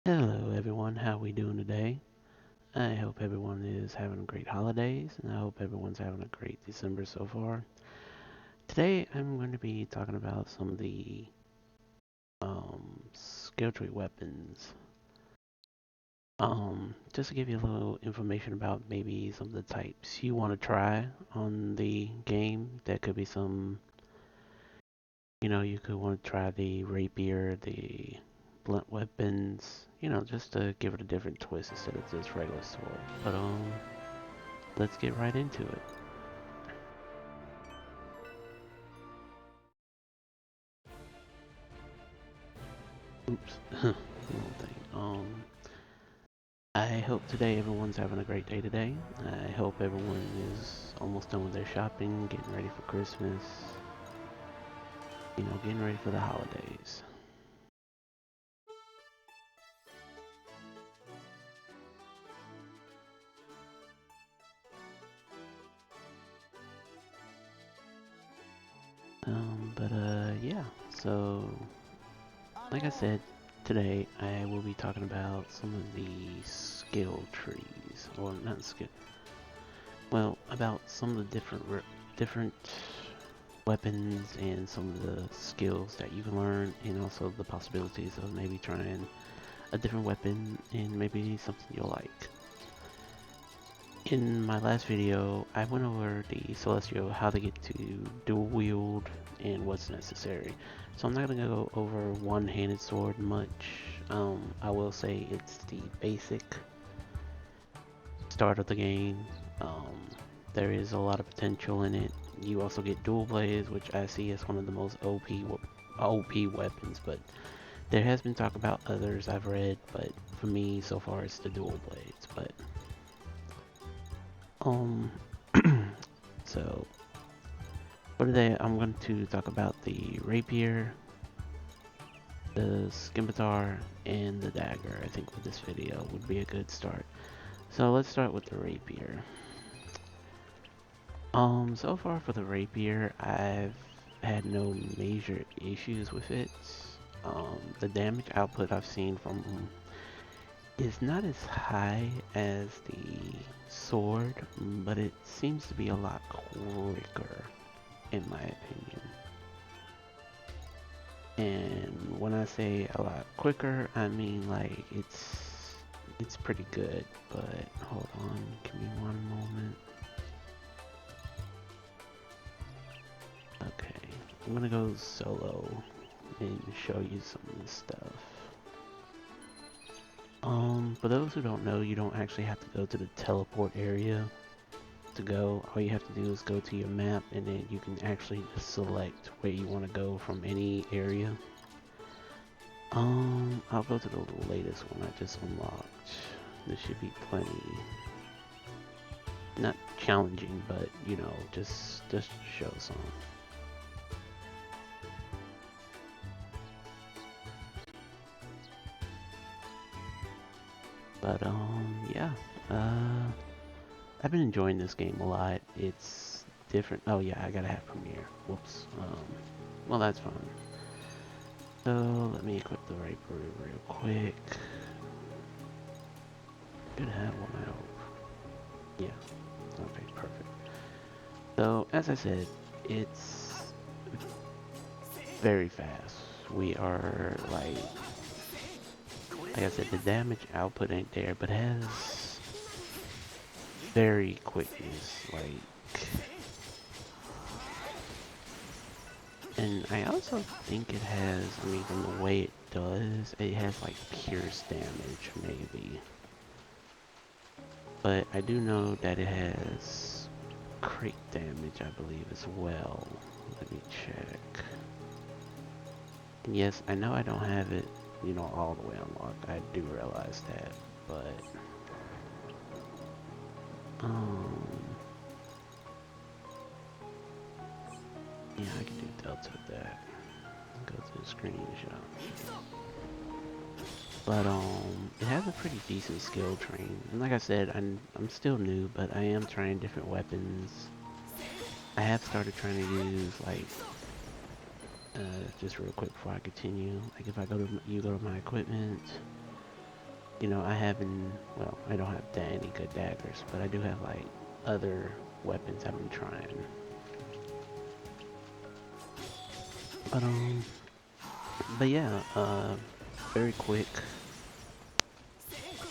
Hello everyone, how we doing today? I hope everyone is having great holidays and I hope everyone's having a great December so far. Today I'm going to be talking about some of the skill tree weapons. Just to give you a little information about maybe some of the types you want to try on the game. That could be some, you could want to try the rapier, the blunt weapons, just to give it a different twist instead of just regular sword. But let's get right into it. Oops. Wrong thing. I hope today everyone's having a great day today. I hope everyone is almost done with their shopping, getting ready for Christmas, getting ready for the holidays. Yeah. So, like I said, today I will be talking about some of the skill trees, or not skill. Well, about some of the different weapons and some of the skills that you can learn, and also the possibilities of maybe trying a different weapon and maybe something you'll like. In my last video, I went over the Celestial, how to get to dual wield and what's necessary. So I'm not going to go over one-handed sword much. I will say it's the basic start of the game. Um, there is a lot of potential in it. You also get dual blades, which I see as one of the most OP weapons, but there has been talk about others I've read, but for me so far it's the dual blades. But um so for today I'm going to talk about the rapier, the scimitar, and the dagger. I think for this video would be a good start. So let's start with the rapier. So far for the rapier, I've had no major issues with it. The damage output I've seen from is not as high as the sword, but it seems to be a lot quicker, in my opinion. And when I say a lot quicker, I mean like it's pretty good. But hold on, give me one moment. Okay, I'm gonna go solo and show you some of this stuff. For those who don't know, you don't actually have to go to the teleport area to go. All you have to do is go to your map and then you can actually just select where you want to go from any area. I'll go to the latest one I just unlocked. There should be plenty. Not challenging, but just show some. But yeah. I've been enjoying this game a lot. It's different. Oh yeah, I gotta have Premiere. Whoops. Well that's fine. So let me equip the Raper real quick. Should have one, I hope. Yeah. Okay, perfect. So as I said, it's very fast. We are like I said, the damage output ain't there, but it has very quickness. And I also think it has, I mean, from the way it does, it has like pierce damage, maybe. But I do know that it has crit damage, I believe, as well. Let me check. And yes, I know I don't have it, all the way unlocked. I do realize that, but um, yeah, I can do delta with that. Go to the screenshot. But it has a pretty decent skill tree. And like I said, I'm still new, but I am trying different weapons. I have started trying to use just real quick before I continue. Like if I go to my equipment, You know, I haven't, well, I don't have that any good daggers, but I do have like other weapons I've been trying. But yeah, very quick.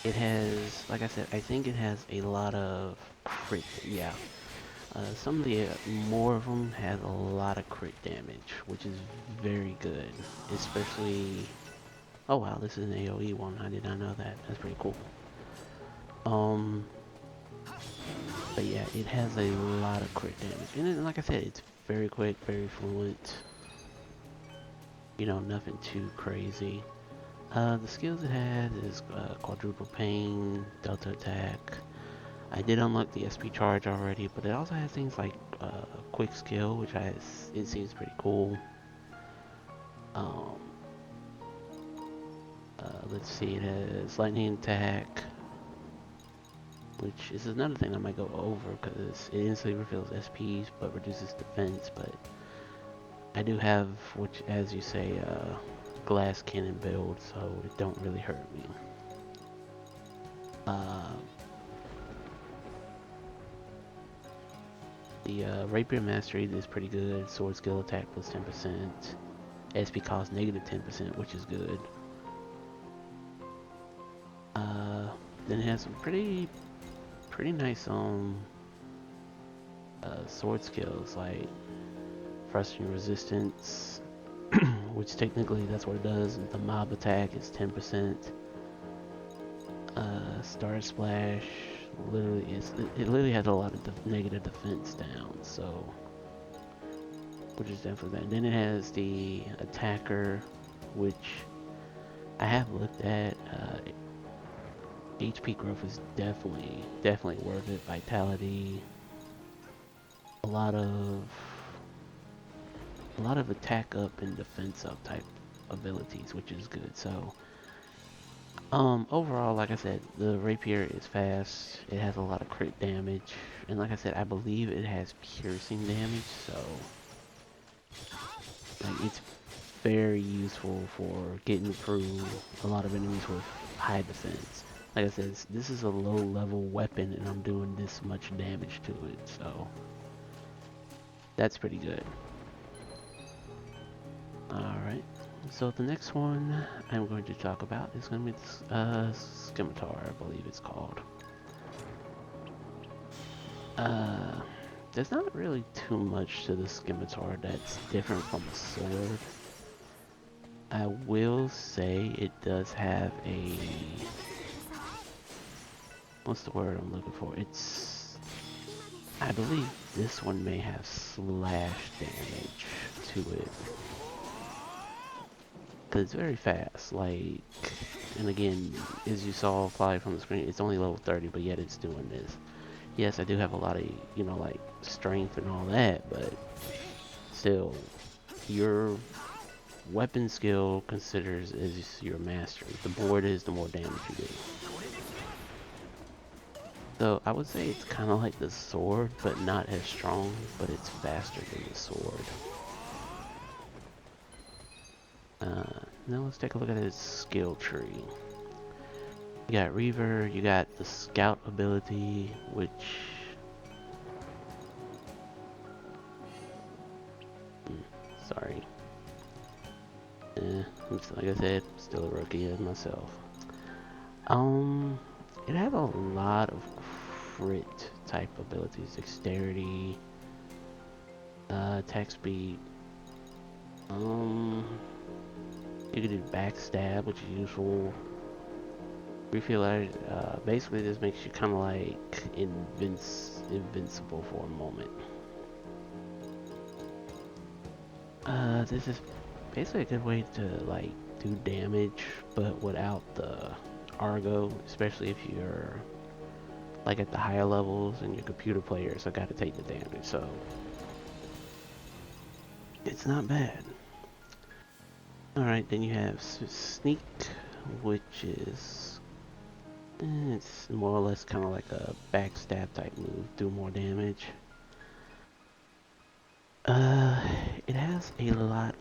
It has, like I said, I think it has a lot of crit. Yeah, some of the more of them has a lot of crit damage, which is very good. Especially, oh wow, this is an AOE one. I did not know that. That's pretty cool. Um, but yeah, it has a lot of crit damage, and then, like I said, it's very quick, very fluent. You know, nothing too crazy. The skills it has is quadruple pain, delta attack. I did unlock the SP charge already, but it also has things like quick skill, which it seems pretty cool. Um, let's see, it has lightning attack, which is another thing I might go over because it instantly refills SPs but reduces defense. But I do have, which as you say, glass cannon build, so it don't really hurt me. Uh, the rapier mastery is pretty good. Sword skill attack plus 10%. SP cost negative 10%, which is good. Then it has some pretty nice sword skills like frustrating resistance, which technically that's what it does. The mob attack is 10%. Star splash literally it literally has a lot of negative defense down, so which is definitely that. And then it has the attacker, which I have looked at. HP growth is definitely worth it. Vitality, a lot of attack up and defense up type abilities, which is good. So overall, like I said, the rapier is fast. It has a lot of crit damage, and like I said, I believe it has piercing damage. So like it's very useful for getting through a lot of enemies with high defense. Like I said, this is a low level weapon and I'm doing this much damage to it, so that's pretty good. Alright, so the next one I'm going to talk about is going to be this, Scimitar, I believe it's called. There's not really too much to the Scimitar that's different from a sword. I will say it does have a... what's the word I'm looking for? I believe this one may have slash damage to it. Because it's very fast, like, and again, as you saw probably from the screen, it's only level 30, but yet it's doing this. Yes, I do have a lot of, you know, like, strength and all that, but still, your weapon skill considers as your mastery. The more it is, the more damage you do. So I would say it's kind of like the sword, but not as strong, but it's faster than the sword. Now let's take a look at his skill tree. You got Reaver, you got the Scout ability, which... sorry. Like I said, still a rookie myself. It has a lot of crit type abilities. Dexterity, attack speed. You can do backstab, which is useful. Refill, basically this makes you kind of like invincible for a moment. This is basically a good way to like do damage, but without the Argo, especially if you're like at the higher levels and you're computer players, so gotta take the damage, so it's not bad. Alright, then you have Sneak, which is it's more or less kind of like a backstab type move, do more damage. It has a lot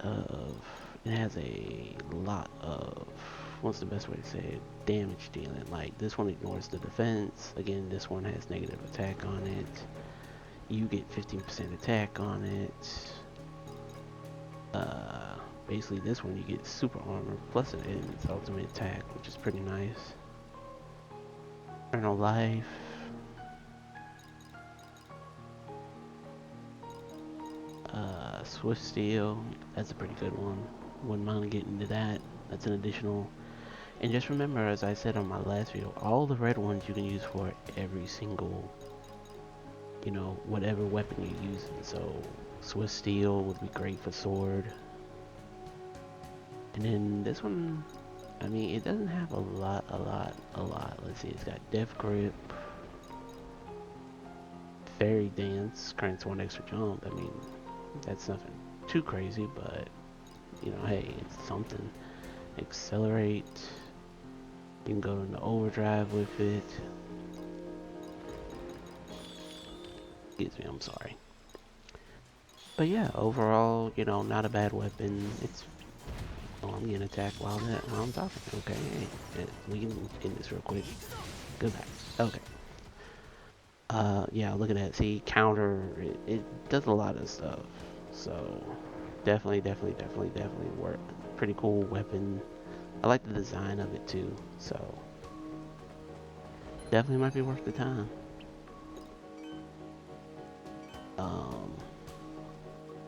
of what's the best way to say it? Damage dealing. Like this one ignores the defense. Again, this one has negative attack on it. You get 15% attack on it. Basically this one you get super armor plus it its ultimate attack, which is pretty nice. Eternal life. Swift steel. That's a pretty good one. Wouldn't mind getting into that. That's an additional. And just remember, as I said on my last video, all the red ones you can use for every single, you know, whatever weapon you're using. So Swiss steel would be great for sword. And then this one, I mean, it doesn't have a lot. Let's see, it's got Death Grip, Fairy Dance, grants 1 extra jump. I mean, that's nothing too crazy, but, you know, hey, it's something. Accelerate. You can go into overdrive with it. Excuse me, I'm sorry. But yeah, overall, you know, not a bad weapon. It's... Oh, I'm getting attacked while I'm talking. Okay, hey, we can end this real quick. Goodbye. Okay. Yeah, look at that. See, counter, it does a lot of stuff. So, definitely work. Pretty cool weapon. I like the design of it too. So, definitely might be worth the time.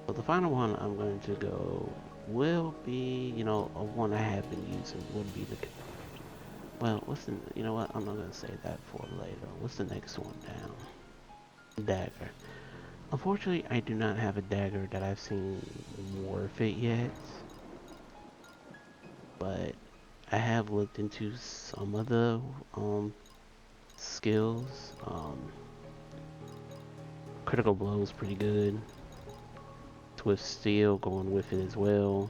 But the final one I'm going to go will be, you know, a one I have been using would be the... Well, what's the... You know what? I'm not going to say that for later. What's the next one down? Dagger. Unfortunately, I do not have a dagger that I've seen worth it yet. But I have looked into some of the skills. Critical blow is pretty good. Swift steel going with it as well.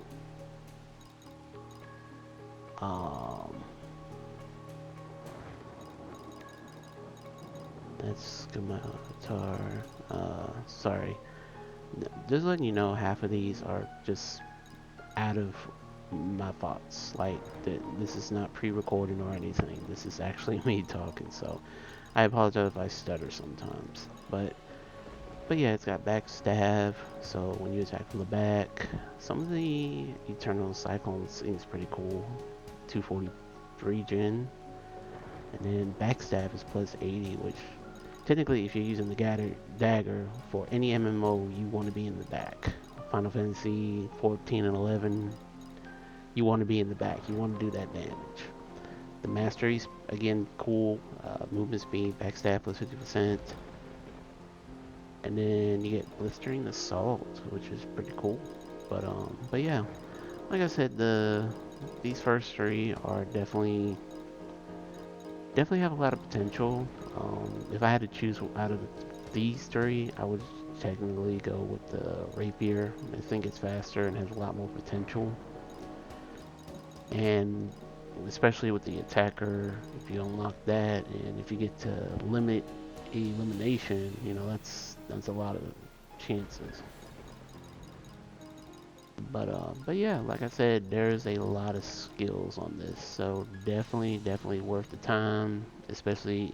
That's Scimitar. Sorry. Just letting you know, half of these are just out of my thoughts. Like, this is not pre-recording or anything. This is actually me talking, so I apologize if I stutter sometimes. But yeah, it's got backstab, so when you attack from the back, some of the Eternal Cyclone seems pretty cool. 243 gen. And then backstab is plus 80, which technically if you're using the dagger for any MMO, you want to be in the back. Final Fantasy 14 and 11, you want to be in the back. You want to do that damage. The masteries, again, cool. Movement speed, backstab plus 50%. And then you get Blistering Assault, which is pretty cool. But yeah, like I said, these first three are definitely have a lot of potential. If I had to choose out of these three, I would technically go with the Rapier. I think it's faster and has a lot more potential. And especially with the attacker, if you unlock that, and if you get to limit elimination, you know, that's a lot of chances. But yeah, like I said, there's a lot of skills on this, so definitely worth the time, especially,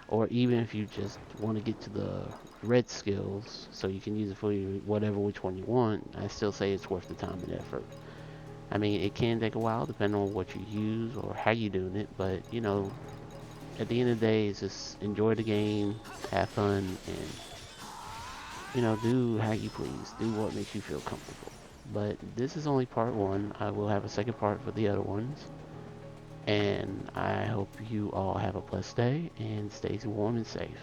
or even if you just want to get to the red skills, so you can use it for which one you want. I still say it's worth the time and effort. I mean, it can take a while depending on what you use or how you're doing it, but you know, at the end of the day, it's just enjoy the game, have fun, and you know, do how you please, do what makes you feel comfortable. But this is only part one. I will have a second part for the other ones. And I hope you all have a blessed day and stay warm and safe.